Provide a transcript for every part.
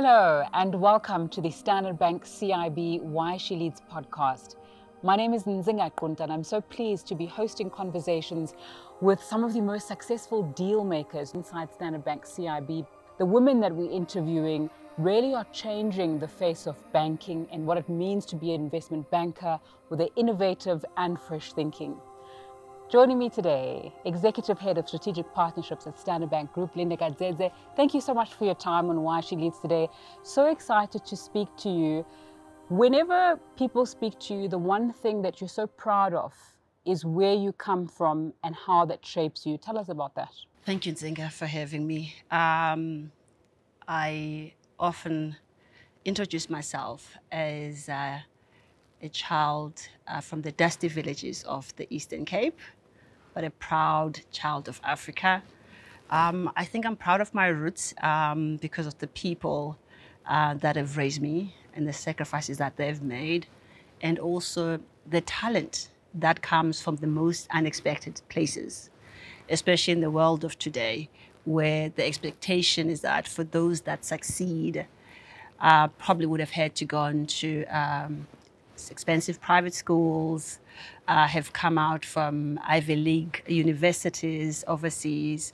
Hello and welcome to the Standard Bank CIB Why She Leads podcast. My name is Lindeka Dzedze and I'm so pleased to be hosting conversations with some of the most successful deal makers inside Standard Bank CIB. The women that we're interviewing really are changing the face of banking and what it means to be an investment banker with their innovative and fresh thinking. Joining me today, Executive Head of Strategic Partnerships at Standard Bank Group, Lindeka Dzedze. Thank you so much for your time on Why She Leads today. So excited to speak to you. Whenever people speak to you, the one thing that you're so proud of is where you come from and how that shapes you. Tell us about that. Thank you, Lindeka, for having me. I often introduce myself as a child from the dusty villages of the Eastern Cape, but a proud child of Africa. I think I'm proud of my roots because of the people that have raised me and the sacrifices that they've made, and also the talent that comes from the most unexpected places, especially in the world of today, where the expectation is that for those that succeed, probably would have had to go on to expensive private schools, have come out from Ivy League universities overseas,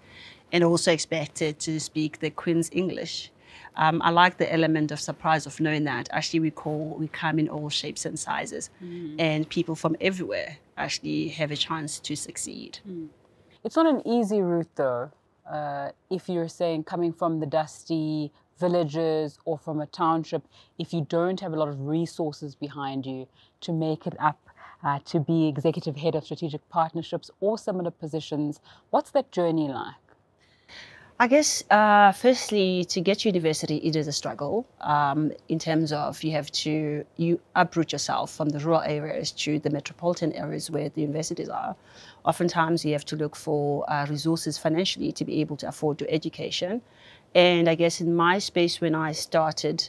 and also expected to speak the Queen's English. I like the element of surprise of knowing that actually we come in all shapes and sizes, and people from everywhere actually have a chance to succeed. It's not an easy route though, if you're saying coming from the dusty villages or from a township, if you don't have a lot of resources behind you to make it up, to be executive head of strategic partnerships or similar positions. What's that journey like? I guess, firstly, to get to university, it is a struggle in terms of you uproot yourself from the rural areas to the metropolitan areas where the universities are. Oftentimes, you have to look for resources financially to be able to afford your education. And I guess in my space, when I started,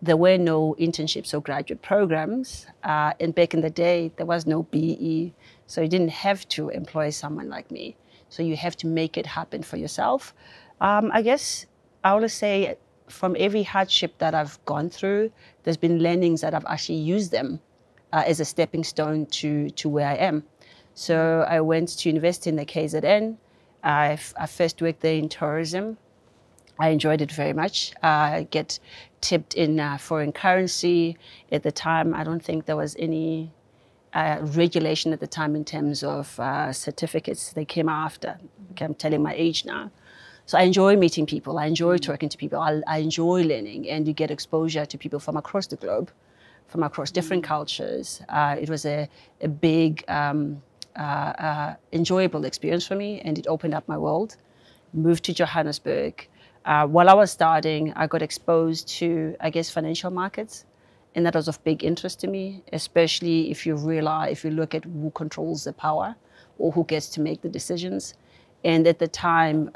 there were no internships or graduate programs. And back in the day, there was no BE. So you didn't have to employ someone like me. So you have to make it happen for yourself. I guess I always say from every hardship that I've gone through, there's been learnings that I've actually used them as a stepping stone to where I am. So I went to university in the KZN. I first worked there in tourism. I enjoyed it very much. I get tipped in foreign currency. At the time, I don't think there was any regulation at the time in terms of certificates. They came after. Okay, I'm telling my age now. So I enjoy meeting people. I enjoy talking to people. I enjoy learning, and you get exposure to people from across the globe, from across different cultures. It was a big, enjoyable experience for me, and it opened up my world. Moved to Johannesburg. While I was studying, I got exposed to, I guess, financial markets, and that was of big interest to me, especially if you look at who controls the power or who gets to make the decisions. And at the time,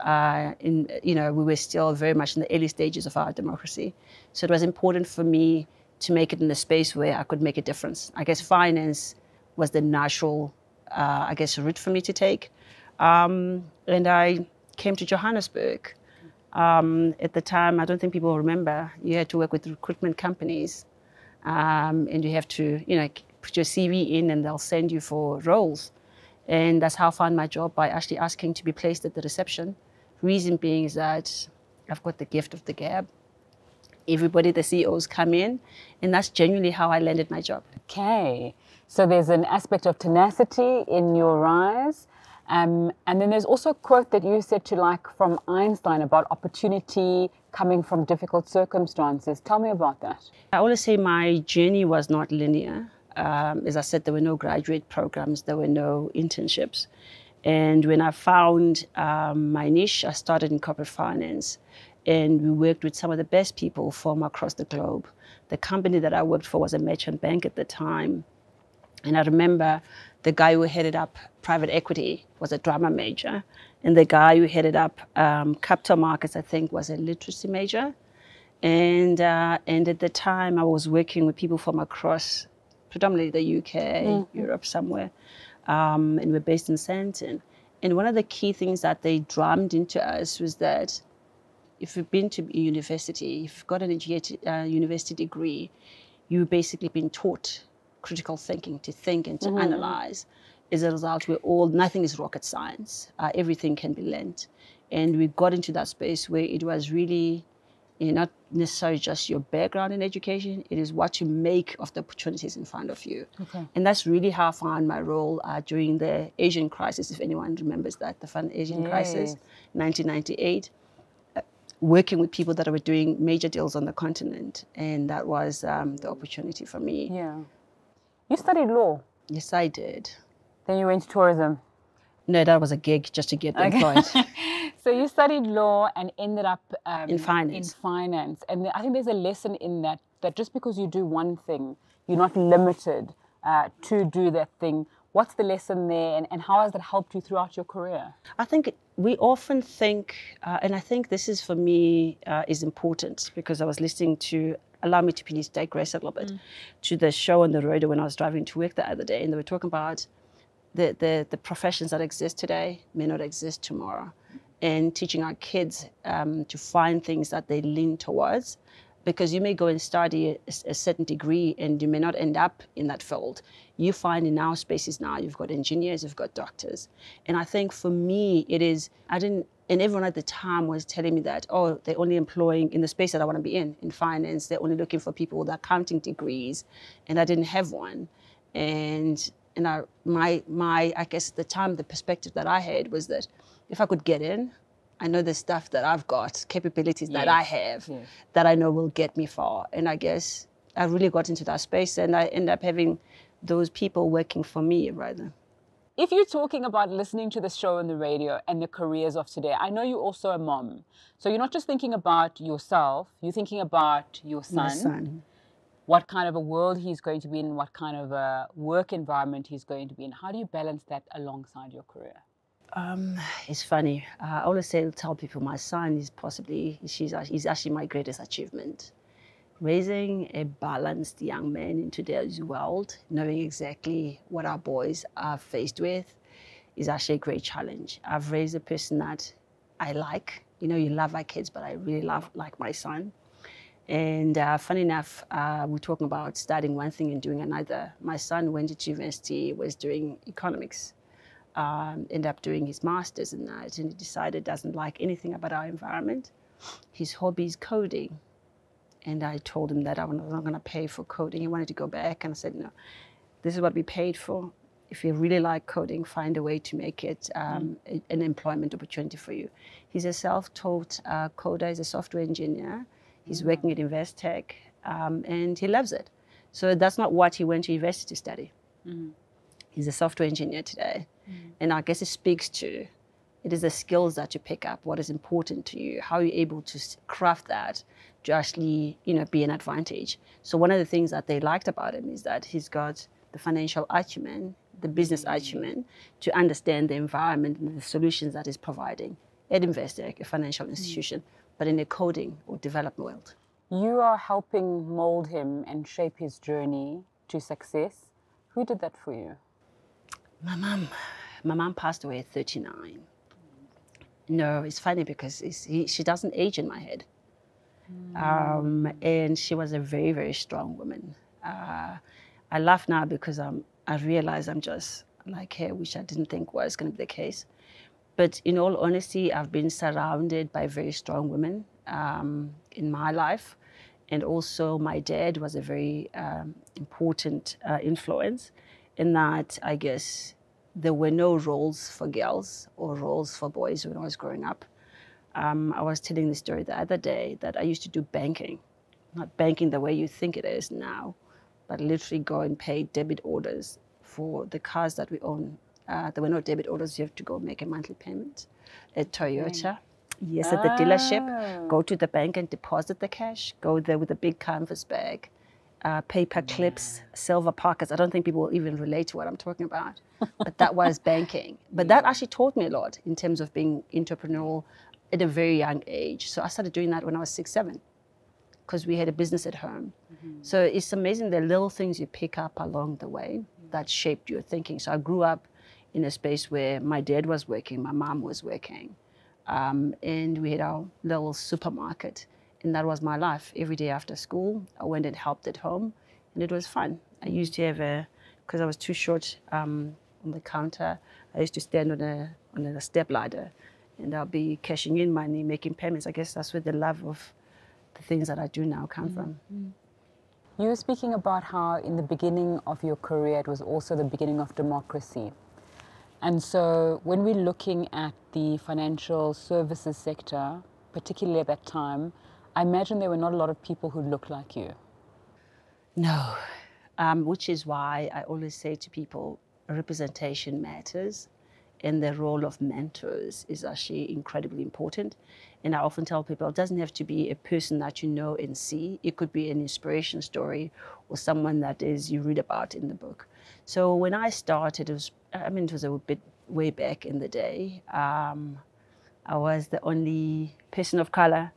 we were still very much in the early stages of our democracy. So it was important for me to make it in a space where I could make a difference. I guess finance was the natural, route for me to take. And I came to Johannesburg. At the time, I don't think people remember, you had to work with recruitment companies, and you have to, put your CV in and they'll send you for roles. And that's how I found my job, by actually asking to be placed at the reception. Reason being is that I've got the gift of the gab. Everybody, the CEOs come in, and that's genuinely how I landed my job. Okay, so there's an aspect of tenacity in your rise. And then there's also a quote that you said to like from Einstein about opportunity coming from difficult circumstances. Tell me about that. I always say my journey was not linear. As I said, there were no graduate programs, there were no internships. And when I found my niche, I started in corporate finance. And we worked with some of the best people from across the globe. The company that I worked for was a merchant bank at the time. And I remember the guy who headed up private equity was a drama major. And the guy who headed up capital markets, I think, was a literacy major. And at the time, I was working with people from across, predominantly the UK, Europe somewhere. And we're based in Sandton. And one of the key things that they drummed into us was that if you've been to university, if you've got an university degree, you've basically been taught critical thinking, to think and to analyze. As a result, nothing is rocket science. Everything can be learned. And we got into that space where it was really, not necessarily just your background in education, it is what you make of the opportunities in front of you. Okay. And that's really how I found my role during the Asian crisis, if anyone remembers that, the Asian crisis, 1998, working with people that were doing major deals on the continent. And that was the opportunity for me. Yeah. You studied law? Yes, I did. Then you went to tourism? No, that was a gig just to get employed. So you studied law and ended up in finance. And I think there's a lesson in that just because you do one thing, you're not limited to do that thing. What's the lesson there, and how has that helped you throughout your career? I think we often think, and I think this is for me is important, because I was listening to, allow me to please digress a little bit, to the show on the radio when I was driving to work the other day, and they were talking about the professions that exist today may not exist tomorrow, and teaching our kids to find things that they lean towards, because you may go and study a certain degree and you may not end up in that field. You find in our spaces now, you've got engineers, you've got doctors. And I think for me, it is, and everyone at the time was telling me that, oh, they're only employing in the space that I want to be in finance, they're only looking for people with accounting degrees, and I didn't have one. And I guess at the time, the perspective that I had was that if I could get in, I know the stuff that I've got, capabilities that I have, that I know will get me far. And I guess I really got into that space, and I end up having those people working for me, rather. If you're talking about listening to the show on the radio and the careers of today, I know you're also a mom. So you're not just thinking about yourself, you're thinking about your son. My son. What kind of a world he's going to be in, what kind of a work environment he's going to be in. How do you balance that alongside your career? It's funny. I always tell people my son is he's actually my greatest achievement. Raising a balanced young man in today's world, knowing exactly what our boys are faced with, is actually a great challenge. I've raised a person that I like. You love my kids, but I really like my son. And funny enough, we're talking about studying one thing and doing another. My son went to university, was doing economics, ended up doing his master's in that, and he decided doesn't like anything about our environment. His hobby is coding. And I told him that I was not going to pay for coding. He wanted to go back, and I said, no, this is what we paid for. If you really like coding, find a way to make it an employment opportunity for you. He's a self-taught coder, he's a software engineer. He's working at Investec, and he loves it. So that's not what he went to university to study. He's a software engineer today. And I guess it speaks to, it is the skills that you pick up, what is important to you, how you're able to craft that to actually, be an advantage. So one of the things that they liked about him is that he's got the financial acumen, the business acumen, to understand the environment and the solutions that he's providing at Investec, a financial institution, but in a coding or development world. You are helping mold him and shape his journey to success. Who did that for you? My mom passed away at 39. No, it's funny because she doesn't age in my head. And she was a very, very strong woman. I laugh now because I realize I'm just like her, which I didn't think was going to be the case. But in all honesty, I've been surrounded by very strong women in my life. And also my dad was a very important influence in that, I guess, there were no roles for girls or roles for boys when I was growing up. I was telling the story the other day that I used to do banking, not banking the way you think it is now, but literally go and pay debit orders for the cars that we own. There were no debit orders. You have to go make a monthly payment at Toyota. Yes, at the dealership. Go to the bank and deposit the cash. Go there with a big canvas bag, paper clips, silver pockets. I don't think people will even relate to what I'm talking about. But that was banking. But that actually taught me a lot in terms of being entrepreneurial at a very young age. So I started doing that when I was 6, 7, because we had a business at home. So it's amazing the little things you pick up along the way that shaped your thinking. So I grew up in a space where my dad was working, my mom was working. and we had our little supermarket. And that was my life. Every day after school, I went and helped at home, and it was fun. I used to have because I was too short on the counter, I used to stand on a step ladder, and I'll be cashing in money, making payments. I guess that's where the love of the things that I do now come from. You were speaking about how in the beginning of your career, it was also the beginning of democracy. And so when we're looking at the financial services sector, particularly at that time, I imagine there were not a lot of people who looked like you. No, which is why I always say to people, representation matters, and the role of mentors is actually incredibly important. And I often tell people it doesn't have to be a person that you know and see. It could be an inspiration story or someone that you read about in the book. So when I started, it was a bit way back in the day. I was the only person of color.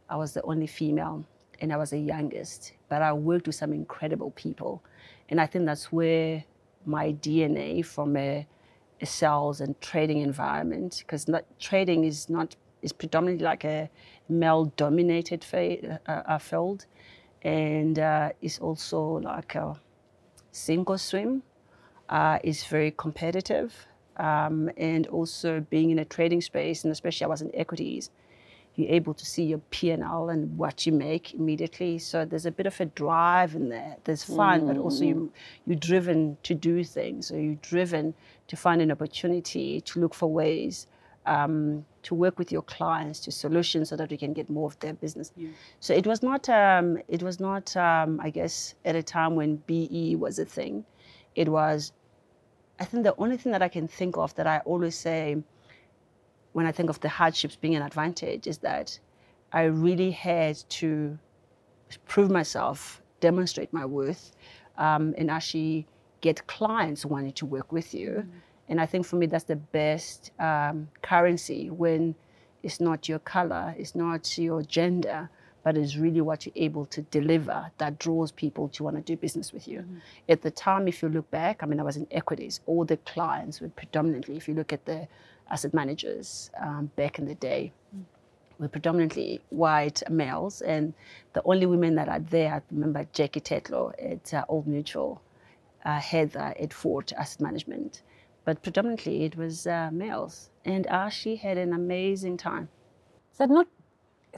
I was the only female, and I was the youngest. But I worked with some incredible people. And I think that's where my DNA from a sales and trading environment, because trading is predominantly like a male-dominated field, and it's also like a sink or swim. Is very competitive, and also being in a trading space, and especially I was in equities, you're able to see your P&L and what you make immediately. So there's a bit of a drive in there. There's fun, but also you're driven to do things. So you're driven to find an opportunity, to look for ways to work with your clients, to solutions so that we can get more of their business. Yeah. So it was not, I guess, at a time when BE was a thing. It was, I think the only thing that I can think of that I always say when I think of the hardships being an advantage is that I really had to prove myself, demonstrate my worth, and actually get clients wanting to work with you. And I think for me, that's the best currency when it's not your color, it's not your gender, but it's really what you're able to deliver that draws people to want to do business with you. At the time, if you look back, I was in equities. All the clients were predominantly, if you look at the asset managers back in the day, were predominantly white males. And the only women that are there, I remember Jackie Tetlow at Old Mutual, Heather at Fort Asset Management. But predominantly it was males. And she had an amazing time. Is that not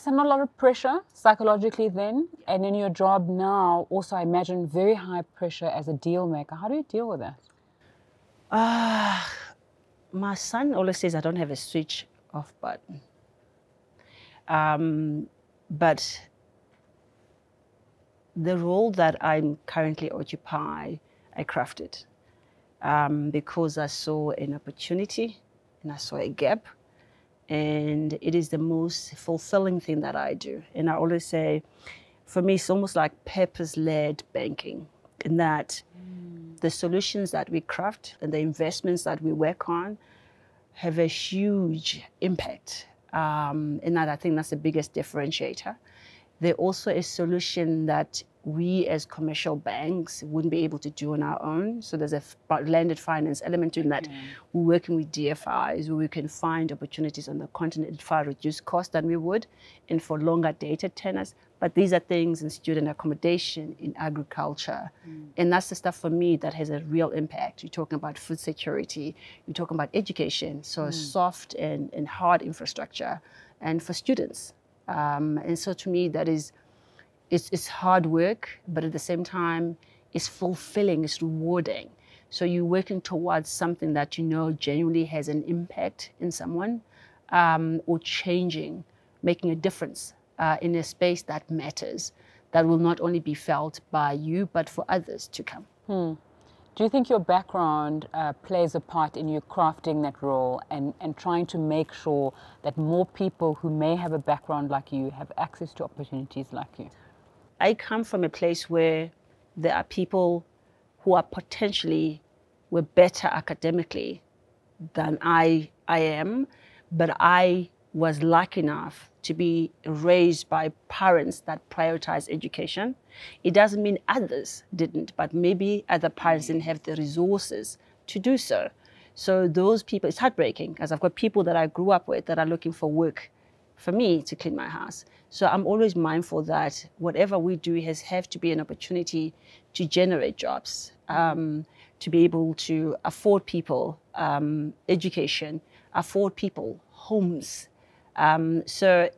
a lot of pressure psychologically then? And in your job now, also I imagine very high pressure as a deal maker. How do you deal with that? My son always says I don't have a switch off button. But the role that I'm currently occupy, I crafted because I saw an opportunity and I saw a gap. And it is the most fulfilling thing that I do. And I always say, for me, it's almost like purpose-led banking, in that the solutions that we craft and the investments that we work on have a huge impact. And that I think that's the biggest differentiator. They're also a solution that we as commercial banks wouldn't be able to do on our own. So there's a landed finance element to that. We're working with DFIs where we can find opportunities on the continent at far reduced cost than we would, and for longer dated tenors. But these are things in student accommodation, in agriculture. And that's the stuff for me that has a real impact. You're talking about food security, you're talking about education, so soft and hard infrastructure, and for students. And so to me, that is, it's hard work, but at the same time, it's fulfilling, it's rewarding. So you're working towards something that you know genuinely has an impact in someone, or changing, making a difference in a space that matters, that will not only be felt by you, but for others to come. Do you think your background plays a part in you crafting that role and trying to make sure that more people who may have a background like you have access to opportunities like you? I come from a place where there are people who are potentially were better academically than I am, but I was lucky enough to be raised by parents that prioritize education. It doesn't mean others didn't, but maybe other parents didn't have the resources to do so. So those people, it's heartbreaking, because I've got people that I grew up with that are looking for work for me to clean my house. So I'm always mindful that whatever we do have to be an opportunity to generate jobs, to be able to afford people education, afford people homes. So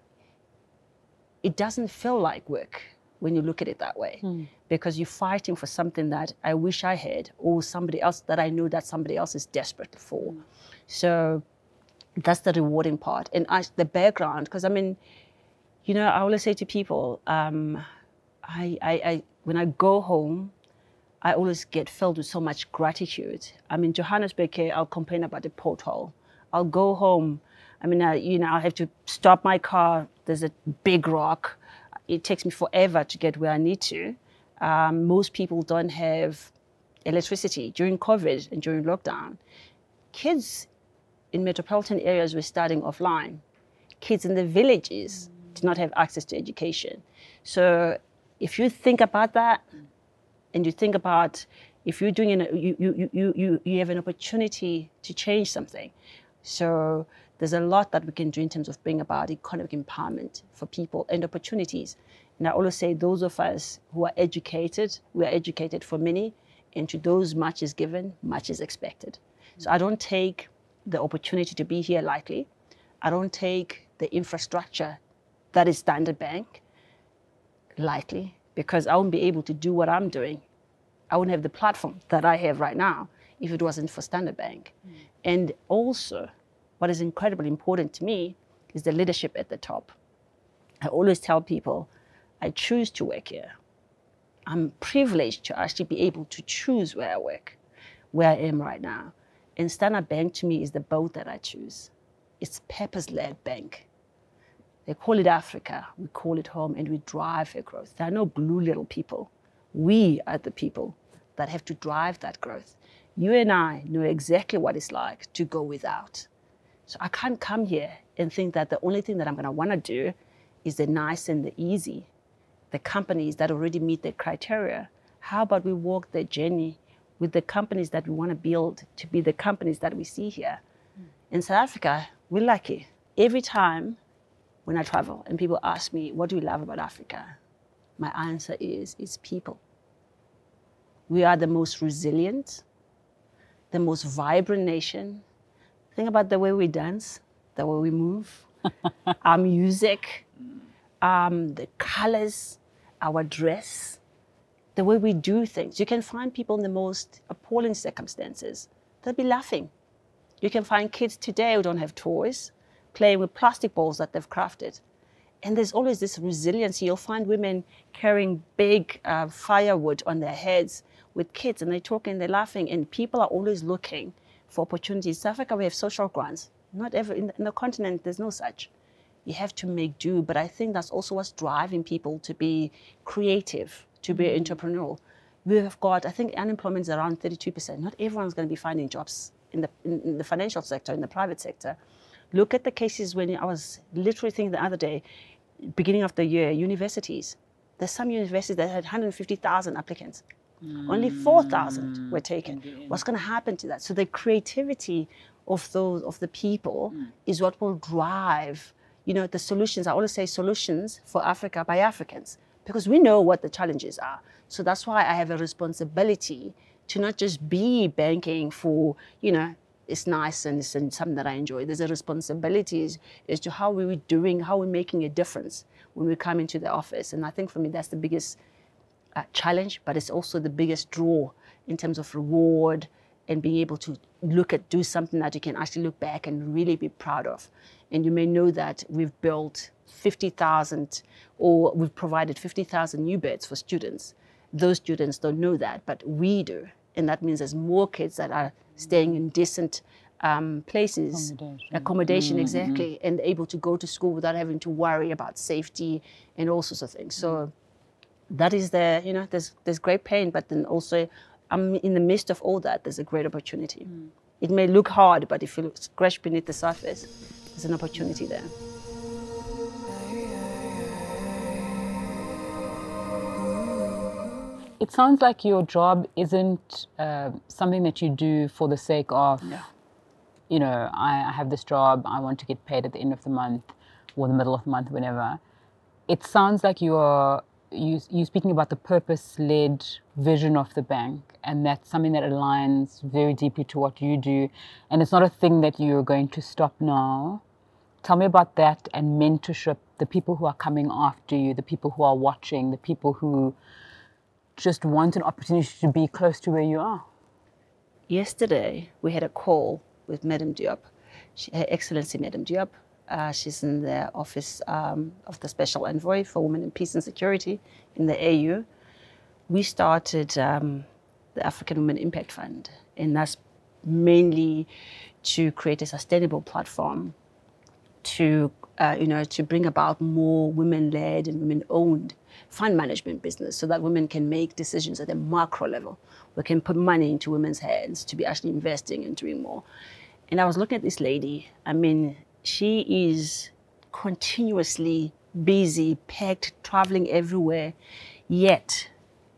it doesn't feel like work when you look at it that way, because you're fighting for something that I wish I had, or somebody else that I know that somebody else is desperate for. So that's the rewarding part. And the background, because I mean, you know, I always say to people, when I go home, I always get filled with so much gratitude. I mean, Johannesburg, I'll complain about the pothole. I'll go home. I mean, I have to stop my car. There's a big rock. It takes me forever to get where I need to. Most people don't have electricity during COVID and during lockdown. Kids in metropolitan areas were studying offline. Kids in the villages did not have access to education. So if you think about that, and you think about if you're doing you have an opportunity to change something. So there's a lot that we can do in terms of bringing about economic empowerment for people and opportunities. And I always say those of us who are educated, we are educated for many, and to those much is given, much is expected. So I don't take the opportunity to be here lightly. I don't take the infrastructure that is Standard Bank lightly, because I won't be able to do what I'm doing. I wouldn't have the platform that I have right now if it wasn't for Standard Bank. And also, what is incredibly important to me is the leadership at the top. I always tell people, I choose to work here. I'm privileged to actually be able to choose where I work, where I am right now. And Standard Bank to me is the boat that I choose. It's purpose-led bank. They call it Africa, we call it home, and we drive for growth. There are no blue little people. We are the people that have to drive that growth. You and I know exactly what it's like to go without. So I can't come here and think that the only thing that I'm going to want to do is the nice and the easy, the companies that already meet the criteria. How about we walk the journey with the companies that we want to build to be the companies that we see here? In South Africa, we're lucky. Every time when I travel and people ask me, what do you love about Africa? My answer is, it's people. We are the most resilient, the most vibrant nation. Think about the way we dance, the way we move, our music, the colors, our dress, the way we do things. You can find people in the most appalling circumstances. They'll be laughing. You can find kids today who don't have toys, playing with plastic balls that they've crafted. And there's always this resiliency. You'll find women carrying big firewood on their heads with kids, and they're talking, they're laughing, and people are always looking for opportunities. South Africa, we have social grants. Not ever in the continent, there's no such. You have to make do, but I think that's also what's driving people to be creative, to be entrepreneurial. We have got, I think unemployment is around 32%. Not everyone's going to be finding jobs in the financial sector, in the private sector. Look at the cases when I was literally thinking the other day, beginning of the year, universities. There's some universities that had 150,000 applicants. Only 4,000 were taken. What's going to happen to that? So the creativity of the people is what will drive, the solutions. I always say solutions for Africa by Africans, because we know what the challenges are. So that's why I have a responsibility to not just be banking for, it's nice and it's something that I enjoy. There's a responsibility as to how we're doing, how we're making a difference when we come into the office. And I think for me, that's the biggest challenge, but it's also the biggest draw in terms of reward and being able to do something that you can actually look back and really be proud of. And you may know that we've built 50,000, or we've provided 50,000 new beds for students. Those students don't know that, but we do. And that means there's more kids that are staying in decent places, accommodation exactly, and able to go to school without having to worry about safety and all sorts of things. So that is there's great pain, but then also in the midst of all that, there's a great opportunity. It may look hard, but if you scratch beneath the surface, there's an opportunity there. It sounds like your job isn't something that you do for the sake of you know, I have this job, I want to get paid at the end of the month or the middle of the month, whenever. It sounds like you're speaking about the purpose-led vision of the bank, and that's something that aligns very deeply to what you do. And it's not a thing that you're going to stop now. Tell me about that and mentorship, the people who are coming after you, the people who are watching, the people who just want an opportunity to be close to where you are. Yesterday, we had a call with Madame Diop, Her Excellency Madame Diop. She's in the office of the Special Envoy for Women in Peace and Security in the AU. We started the African Women Impact Fund, and that's mainly to create a sustainable platform to to bring about more women-led and women-owned fund management business, so that women can make decisions at a macro level. We can put money into women's hands to be actually investing and doing more. And I was looking at this lady. I mean, she is continuously busy, packed, traveling everywhere, yet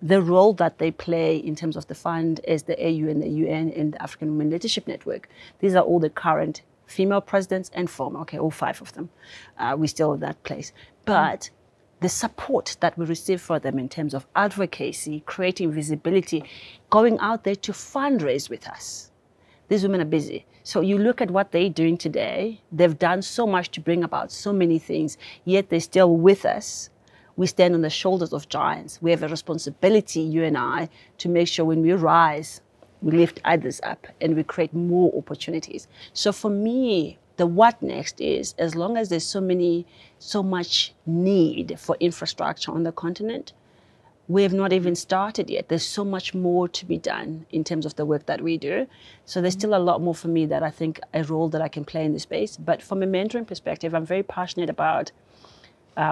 the role that they play in terms of the fund as the AU and the UN and the African Women Leadership Network, these are all the current female presidents and former, okay, all 5 of them. We still have that place. But the support that we receive for them in terms of advocacy, creating visibility, going out there to fundraise with us. These women are busy. So you look at what they're doing today, they've done so much to bring about so many things, yet they're still with us. We stand on the shoulders of giants. We have a responsibility, you and I, to make sure when we rise, we lift others up and we create more opportunities. So for me, the what next is, as long as there's so much need for infrastructure on the continent, we have not even started yet. There's so much more to be done in terms of the work that we do. So there's still a lot more for me that I think a role that I can play in this space. But from a mentoring perspective, I'm very passionate about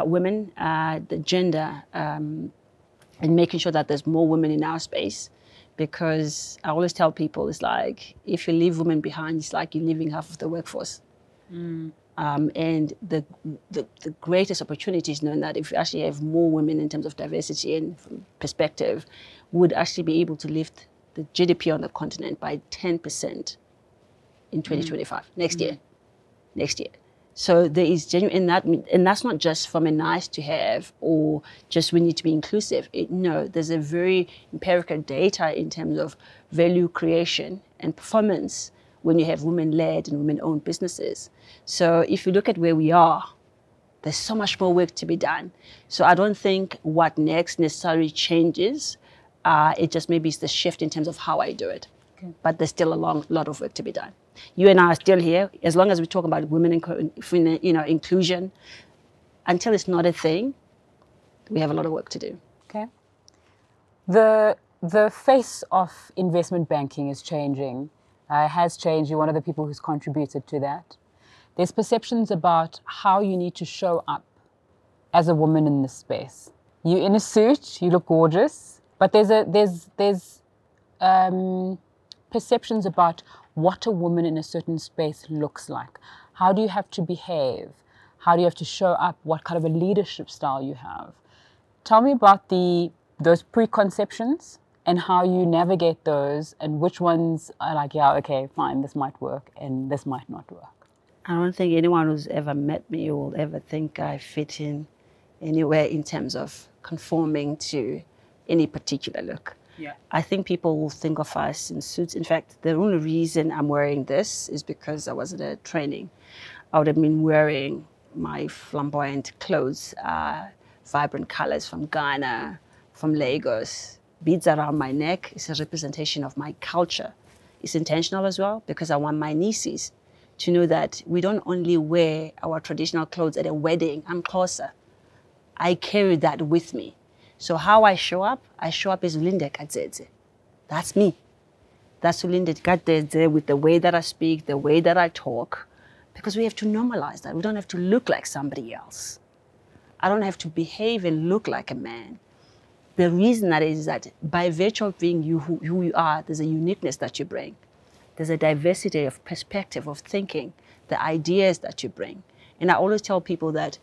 women, the gender, and making sure that there's more women in our space. Because I always tell people, it's like, if you leave women behind, it's like you're leaving half of the workforce. And the greatest opportunity is knowing that if you actually have more women in terms of diversity and perspective, would actually be able to lift the GDP on the continent by 10% in 2025, next year. So there is genuine in that, and that's not just from a nice to have or just we need to be inclusive. No, there's a very empirical data in terms of value creation and performance when you have women-led and women-owned businesses. So if you look at where we are, there's so much more work to be done. So I don't think what next necessarily changes. It just maybe is the shift in terms of how I do it. Okay. But there's still a lot of work to be done. You and I are still here. As long as we talk about women, inclusion, until it's not a thing, we have a lot of work to do. Okay. The face of investment banking is changing. Has changed. You're one of the people who's contributed to that. There's perceptions about how you need to show up as a woman in this space. You're in a suit, you look gorgeous, but there's perceptions about what a woman in a certain space looks like. How do you have to behave? How do you have to show up? What kind of a leadership style you have? Tell me about those preconceptions and how you navigate those, and which ones are like, yeah, okay, fine, this might work and this might not work. I don't think anyone who's ever met me will ever think I fit in anywhere in terms of conforming to any particular look. Yeah. I think people will think of us in suits. In fact, the only reason I'm wearing this is because I was at a training. I would have been wearing my flamboyant clothes, vibrant colors from Ghana, from Lagos. Beads around my neck is a representation of my culture. It's intentional as well, because I want my nieces to know that we don't only wear our traditional clothes at a wedding. I'm closer. I carry that with me. So how I show up as Lindeka Dzedze. That's me. That's Lindeka Dzedze, with the way that I speak, the way that I talk, because we have to normalize that. We don't have to look like somebody else. I don't have to behave and look like a man. The reason that is that by virtue of being who you are, there's a uniqueness that you bring. There's a diversity of perspective, of thinking, the ideas that you bring. And I always tell people that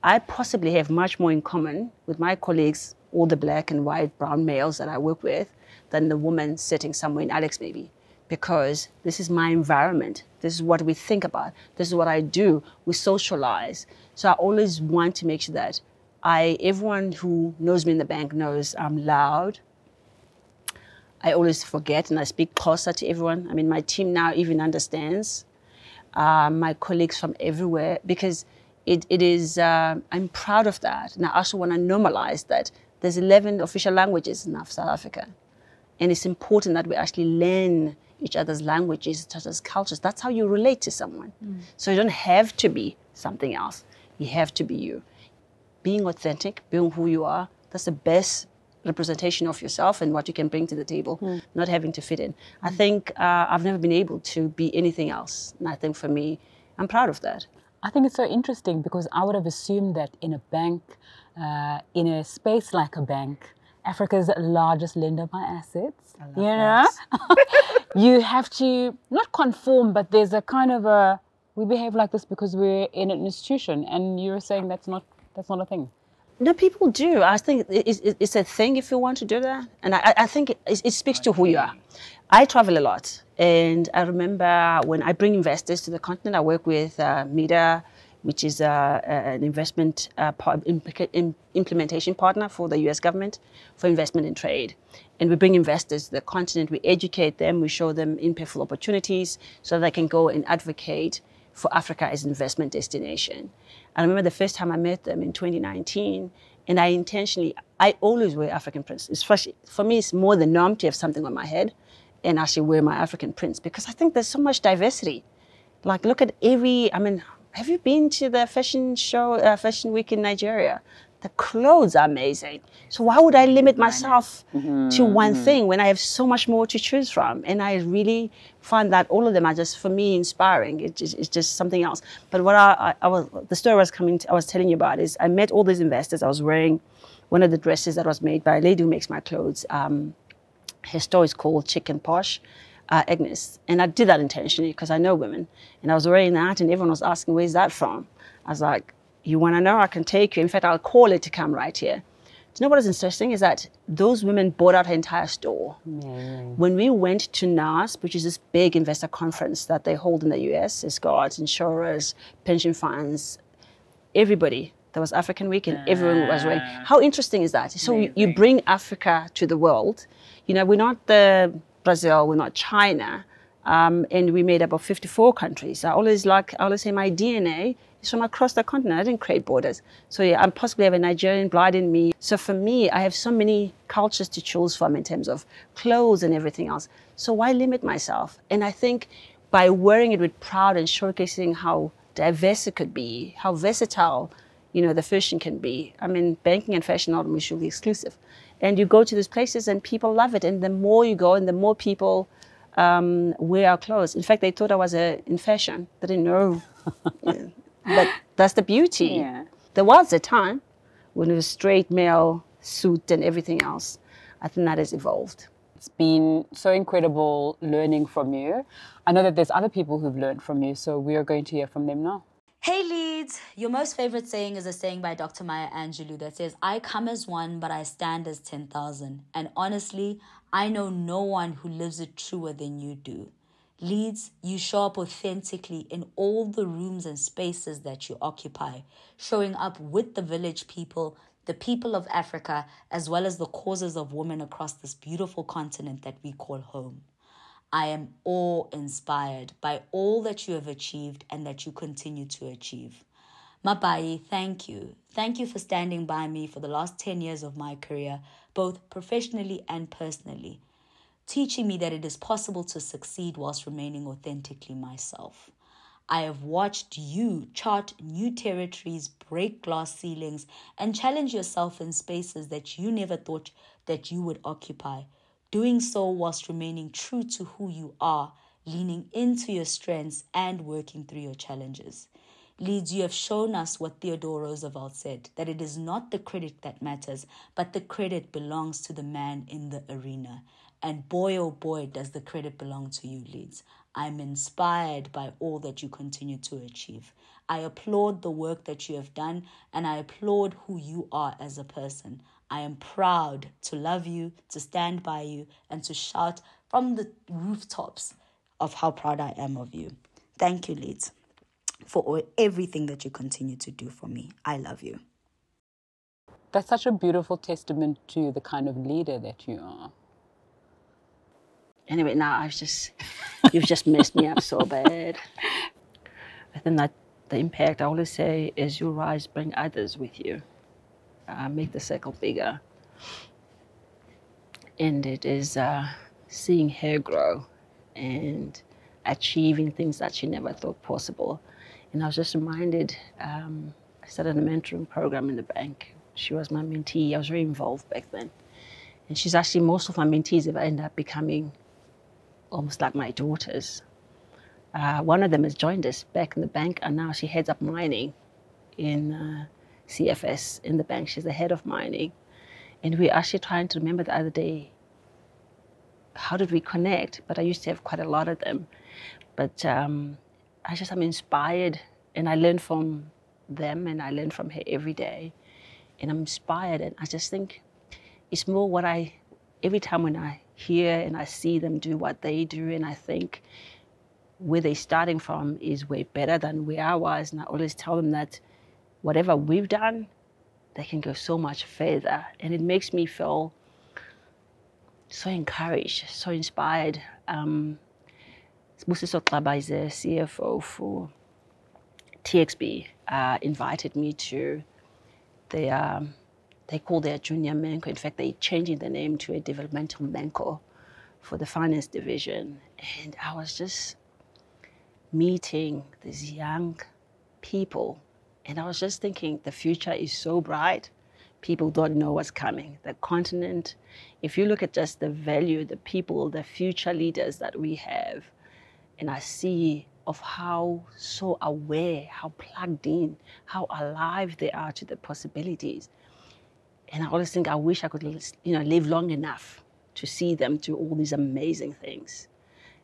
I possibly have much more in common with my colleagues, all the black and white, brown males that I work with, than the woman sitting somewhere in Alex maybe because this is my environment. This is what we think about. This is what I do. We socialize. So I always want to make sure that everyone who knows me in the bank knows I'm loud. I always forget and I speak closer to everyone. I mean, my team now even understands, my colleagues from everywhere, because it is, I'm proud of that. And I also want to normalize that there's 11 official languages in South Africa. And it's important that we actually learn each other's languages, each other's cultures. That's how you relate to someone. So you don't have to be something else. You have to be you. Being authentic, being who you are, that's the best representation of yourself and what you can bring to the table, not having to fit in. I think I've never been able to be anything else. And I think for me, I'm proud of that. I think it's so interesting because I would have assumed that in a bank, in a space like a bank, Africa's largest lender by assets, you know, you have to not conform, but there's a kind of we behave like this because we're in an institution, and you're saying that's not a thing. No, people do. I think it's a thing if you want to do that. And I think it speaks to who you are. I travel a lot. And I remember when I bring investors to the continent, I work with MEDA, which is an investment implementation partner for the US government for investment and trade. And we bring investors to the continent, we educate them, we show them impactful opportunities so they can go and advocate for Africa as an investment destination. I remember the first time I met them in 2019, and I always wear African prints. Especially, for me, it's more the norm to have something on my head and actually wear my African prints, because I think there's so much diversity. Like, look at have you been to the fashion show, Fashion Week in Nigeria? The clothes are amazing. So why would I limit myself to one thing when I have so much more to choose from? And I really find that all of them are just, for me, inspiring. It's just something else. But what the story I was telling you about is I met all these investors. I was wearing one of the dresses that was made by a lady who makes my clothes. Her store is called Chicken Posh, Agnes. And I did that intentionally because I know women. And I was wearing that, and everyone was asking, where's that from? I was like, you want to know? I can take you. In fact, I'll call it to come right here. Do you know what is interesting is that those women bought out her entire store. When we went to NASP, which is this big investor conference that they hold in the US, it's got insurers, pension funds, everybody. There was African Week and everyone was wearing. How interesting is that? So you bring Africa to the world. You know, we're not Brazil, we're not China, and we made up of 54 countries. I always say my DNA is from across the continent. I didn't create borders. So yeah, I possibly have a Nigerian blood in me. So for me, I have so many cultures to choose from in terms of clothes and everything else. So why limit myself? And I think by wearing it with pride and showcasing how diverse it could be, how versatile, you know, the fashion can be. I mean, banking and fashion are mutually exclusive. And you go to these places and people love it. And the more you go and the more people wear our clothes. In fact, they thought I was in fashion. They didn't know. But that's the beauty. Yeah. There was a time when it was straight male suit and everything else. I think that has evolved. It's been so incredible learning from you. I know that there's other people who've learned from you, so we are going to hear from them now. Hey Leeds, your most favorite saying is a saying by Dr. Maya Angelou that says, I come as one, but I stand as 10,000. And honestly, I know no one who lives it truer than you do. Leeds, you show up authentically in all the rooms and spaces that you occupy, showing up with the village people, the people of Africa, as well as the causes of women across this beautiful continent that we call home. I am awe-inspired by all that you have achieved and that you continue to achieve. Mabai, thank you. Thank you for standing by me for the last 10 years of my career, both professionally and personally, teaching me that it is possible to succeed whilst remaining authentically myself. I have watched you chart new territories, break glass ceilings, and challenge yourself in spaces that you never thought that you would occupy, doing so whilst remaining true to who you are, leaning into your strengths and working through your challenges. Leeds, you have shown us what Theodore Roosevelt said, that it is not the credit that matters, but the credit belongs to the man in the arena. And boy, oh boy, does the credit belong to you, Leeds. I'm inspired by all that you continue to achieve. I applaud the work that you have done, and I applaud who you are as a person. I am proud to love you, to stand by you, and to shout from the rooftops of how proud I am of you. Thank you, Liz, for everything that you continue to do for me. I love you. That's such a beautiful testament to the kind of leader that you are. Anyway, now you've just messed me up so bad. I think that the impact, I always say, is you rise, bring others with you. Make the circle bigger. And it is seeing her grow and achieving things that she never thought possible. And I was just reminded, I started a mentoring program in the bank. She was my mentee. I was very involved back then. And she's actually, most of my mentees have ended up becoming almost like my daughters. One of them has joined us back in the bank, and now she heads up mining in CFS in the bank. She's the head of mining. And we're actually trying to remember the other day, how did we connect? But I used to have quite a lot of them. But I'm inspired, and I learn from them, and I learn from her every day. And I'm inspired, and I just think it's more what every time when I hear and I see them do what they do, and I think where they're starting from is way better than where I was. And I always tell them that whatever we've done, they can go so much further. And it makes me feel so encouraged, so inspired. Sibusiso Xaba is the CFO for TXB, invited me to they call their junior Menko. In fact, they're changing the name to a developmental Menko for the finance division. And I was just meeting these young people. And I was just thinking, the future is so bright. People don't know what's coming. The continent, if you look at just the value, the people, the future leaders that we have, and I see of how so aware, how plugged in, how alive they are to the possibilities. And I always think, I wish I could, live long enough to see them do all these amazing things.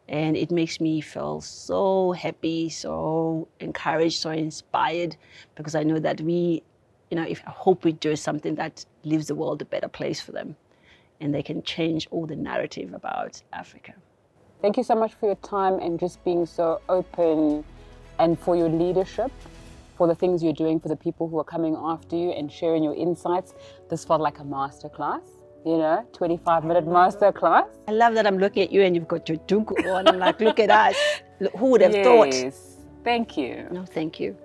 And it makes me feel so happy, so encouraged, so inspired, because I know that I hope we do something that leaves the world a better place for them, and they can change all the narrative about Africa. Thank you so much for your time and just being so open, and for your leadership, for the things you're doing for the people who are coming after you and sharing your insights. This felt like a masterclass, 25-minute masterclass. I love that I'm looking at you and you've got your dugu on. I'm like, look at us. Who would have thought? Yes, thank you. No, thank you.